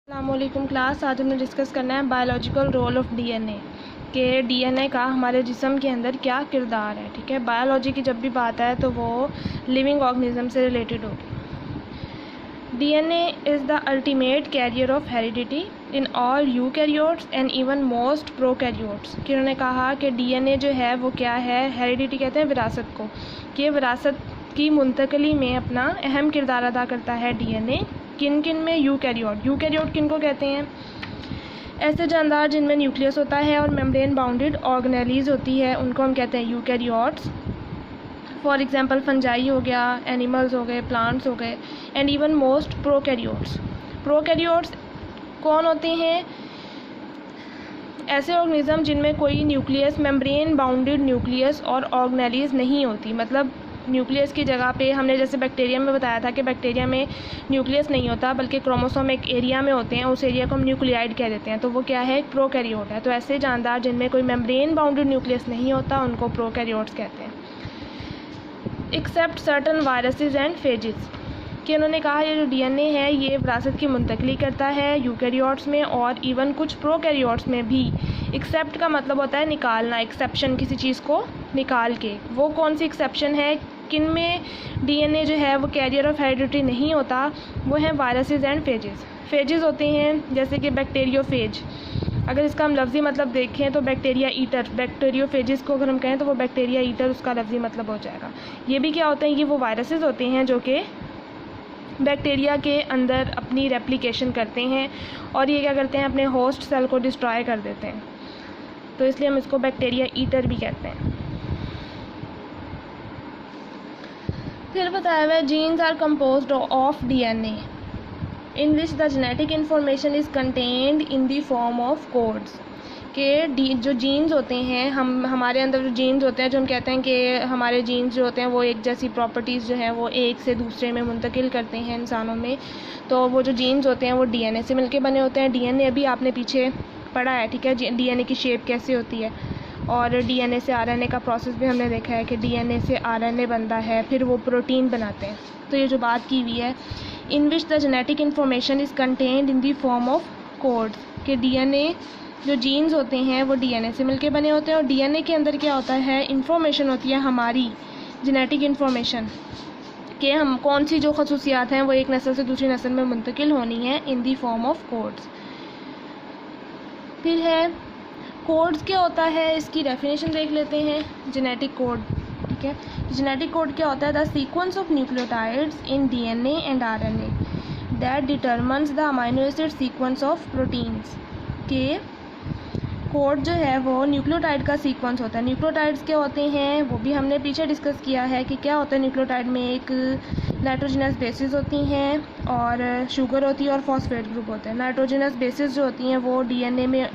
अस्सलामुअलैकुम क्लास। आज हमने डिस्कस करना है बायोलॉजिकल रोल ऑफ डीएनए के डीएनए का हमारे जिस्म के अंदर क्या किरदार है। ठीक है, बायोलॉजी की जब भी बात है तो वो लिविंग ऑर्गेनिज्म से रिलेटेड होगी। DNA is the ultimate carrier of heredity in all eukaryotes and even most prokaryotes. कि उन्होंने कहा कि डीएनए जो है वो क्या है, हेरिडिटी कहते हैं विरासत को, कि विरासत की मुंतकली में अपना अहम किरदार अदा करता है डीएनए। किन किन में? यूकैरियोट किन को कहते हैं? ऐसे जानदार जिनमें न्यूक्लियस होता है और मेम्ब्रेन बाउंडेड ऑर्गेनेलीज होती है, उनको हम कहते हैं यूकैरियोट्स। फॉर एग्जांपल फंजाई हो गया, एनिमल्स हो गए, प्लांट्स हो गए, and even most prokaryotes. Prokaryotes कौन होते हैं? ऐसे ऑर्गेनिज्म जिनमें कोई न्यूक्लियस, मेम्ब्रेन बाउंडेड न्यूक्लियस और ऑर्गेनेलीज नहीं होती। मतलब न्यूक्लियस की जगह पे हमने जैसे बैक्टीरिया में बताया था कि बैक्टीरिया में न्यूक्लियस नहीं होता बल्कि क्रोमोसोम एक एरिया में होते हैं, उस एरिया को हम न्यूक्लियाइड कह देते हैं, तो वो क्या है? एक प्रोकैरियोट है। तो ऐसे जानदार जिनमें कोई मेम्ब्रेन बाउंडेड न्यूक्लियस नहीं होता उनको प्रोकैरियोट्स कहते हैं। Except certain viruses and phages, कि उन्होंने कहा ये जो डीएनए है ये विरासत की मुंतकली करता है यूकैरियोट्स में और इवन कुछ प्रोकैरियोट्स में भी। एक्सेप्ट का मतलब होता है निकालना, एक्सेप्शन, किसी चीज़ को निकाल के। वो कौन सी एक्सेप्शन है? किन में डीएनए जो है वो कैरियर ऑफ हेरिडिटी नहीं होता? वो है वायरसेस एंड फेजेस। फेजेस होते हैं जैसे कि बैक्टीरियोफेज, अगर इसका हम लफ्ज़ी मतलब देखें तो बैक्टीरिया ईटर। बैक्टीरियोफेजेस को अगर हम कहें तो वो बैक्टीरिया ईटर उसका लफ्ज़ी मतलब हो जाएगा। ये भी क्या होते हैं? ये वो वायरसेस होते हैं जो कि बैक्टीरिया के अंदर अपनी रेप्लिकेशन करते हैं और ये क्या करते हैं? अपने होस्ट सेल को डिस्ट्रॉय कर देते हैं, तो इसलिए हम इसको बैक्टीरिया ईटर भी कहते हैं। फिर बताया हुआ है genes are composed of DNA in which the genetic information is contained in the form of codes. के जो जीन्स होते हैं, हमारे अंदर जो जीन्स होते हैं, जो हम कहते हैं कि हमारे जीन्स जो होते हैं वो एक जैसी प्रॉपर्टीज़ जो हैं वो एक से दूसरे में मुंतकिल करते हैं इंसानों में, तो वो जो जीन्स होते हैं वो डीएनए से मिलके बने होते हैं। डीएनए अभी आपने पीछे पढ़ा है, ठीक है, डीएनए की शेप कैसे होती है, और डीएनए से आरएनए का प्रोसेस भी हमने देखा है कि डीएनए से आरएनए बनता है, फिर वो प्रोटीन बनाते हैं। तो ये जो बात की हुई है, in which the genetic information is contained in the form of code, कि डीएनए जो जीन्स होते हैं वो डीएनए से मिलके बने होते हैं और डीएनए के अंदर क्या होता है? इंफॉर्मेशन होती है हमारी जेनेटिक इन्फॉर्मेशन, कि हम कौन सी जो खसूसियात हैं वो एक नस्ल से दूसरी नस्ल में मुंतकिल होनी है इन दी फॉर्म ऑफ कोड्स। फिर है कोड्स क्या होता है, इसकी डेफिनेशन देख लेते हैं। जेनेटिक कोड, ठीक है, जेनेटिक कोड क्या होता है? The sequence of nucleotides in DNA and RNA that determines the amino acid sequence of proteins. के कोड जो है वो न्यूक्लियोटाइड का सीक्वेंस होता है। न्यूक्लियोटाइड्स क्या होते हैं वो भी हमने पीछे डिस्कस किया है कि क्या होता है न्यूक्लियोटाइड में। एक नाइट्रोजनस बेसिस होती हैं और शुगर होती है और फॉस्फेट ग्रुप होते हैं। नाइट्रोजनस बेसिस जो होती हैं वो डीएनए में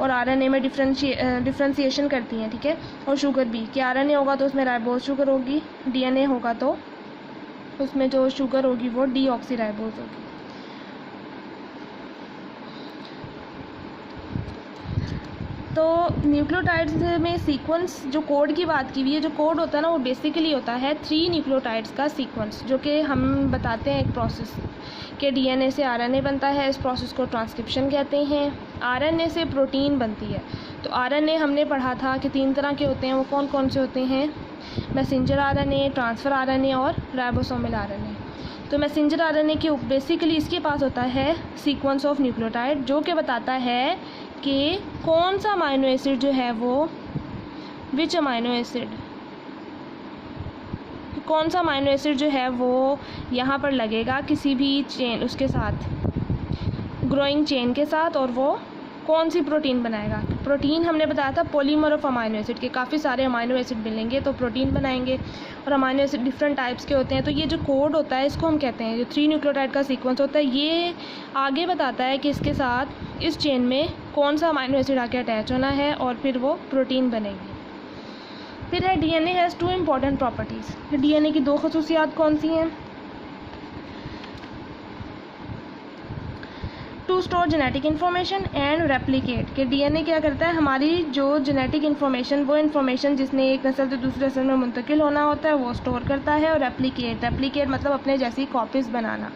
और आरएनए में डिफ्रेंशिएशन करती हैं, ठीक है, और शुगर भी, कि आरएनए होगा तो उसमें राइबोज शुगर होगी, डीएनए होगा तो उसमें जो शुगर होगी वो डीऑक्सीराइबोज होगी। तो न्यूक्लियोटाइड्स में सीक्वेंस, जो कोड की बात की हुई है, जो कोड होता है ना वो बेसिकली होता है 3 न्यूक्लियोटाइड्स का सीक्वेंस, जो कि हम बताते हैं एक प्रोसेस के डीएनए से आरएनए बनता है। इस प्रोसेस को ट्रांसक्रिप्शन कहते हैं। आरएनए से प्रोटीन बनती है। तो आरएनए हमने पढ़ा था कि 3 तरह के होते हैं। वो कौन कौन से होते हैं? मैसेंजर आरएनए, ट्रांसफ़र आरएनए और राइबोसोमल आरएनए। तो मैसेंजर आरएनए के बेसिकली इसके पास होता है सीक्वेंस ऑफ न्यूक्लियोटाइड, जो कि बताता है कि कौन सा अमाइनो एसिड जो है वो विच अमाइनो एसिड, कौन सा अमाइनो एसिड जो है वो यहाँ पर लगेगा किसी भी चेन, उसके साथ ग्रोइंग चेन के साथ, और वो कौन सी प्रोटीन बनाएगा। प्रोटीन हमने बताया था पॉलीमर ऑफ अमाइनो एसिड, के काफ़ी सारे अमाइनो एसिड मिलेंगे तो प्रोटीन बनाएंगे, और अमाइनो एसिड डिफरेंट टाइप्स के होते हैं। तो ये जो कोड होता है इसको हम कहते हैं, जो 3 न्यूक्लियोटाइड का सीक्वेंस होता है, ये आगे बताता है कि इसके साथ इस चेन में कौन सा अमाइनो एसिड आके अटैच होना है और फिर वो प्रोटीन बनेगी। फिर है DNA has 2 important properties. DNA की 2 खसूसियात कौन सी हैं? To store genetic information and replicate, कि डीएनए क्या करता है? हमारी जो जेनेटिक इन्फॉर्मेशन, वो इन्फॉर्मेशन जिसने एक नस्ल से दूसरे नस्ल में मुंतकिल होना होता है वो स्टोर करता है। और रेप्लिकेट मतलब अपने जैसी कॉपीज़ बनाना।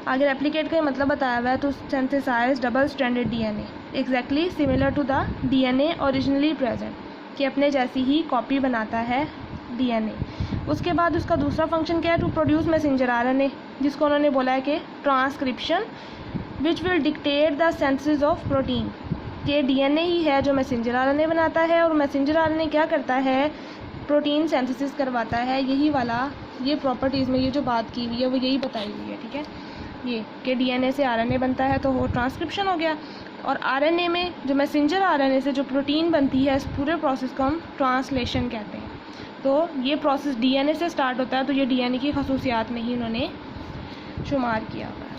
आगे रेप्लिकेट का मतलब बताया हुआ है, तो synthesise double stranded DNA exactly similar to the DNA originally present, कि अपने जैसी ही कॉपी बनाता है डीएनए। उसके बाद उसका दूसरा फंक्शन क्या है, टू प्रोड्यूस मैसेंजर आरएनए, जिसको उन्होंने बोला है कि transcription which will dictate the synthesis of protein, कि डीएनए ही है जो मैसेंजर आरएनए बनाता है, और मैसेंजर आरएनए क्या करता है, प्रोटीन सिंथेसिस करवाता है। यही वाला ये प्रॉपर्टीज़ में ये जो बात की हुई है वो यही बताई हुई है, ठीक है। ये कि डीएनए से आरएनए बनता है तो वो ट्रांसक्रिप्शन हो गया, और आरएनए में जो मैसेंजर आरएनए से जो प्रोटीन बनती है, इस पूरे प्रोसेस को हम ट्रांसलेशन कहते हैं। तो ये प्रोसेस डीएनए से स्टार्ट होता है, तो ये डीएनए की खसूसियात में ही उन्होंने शुमार किया हुआ है।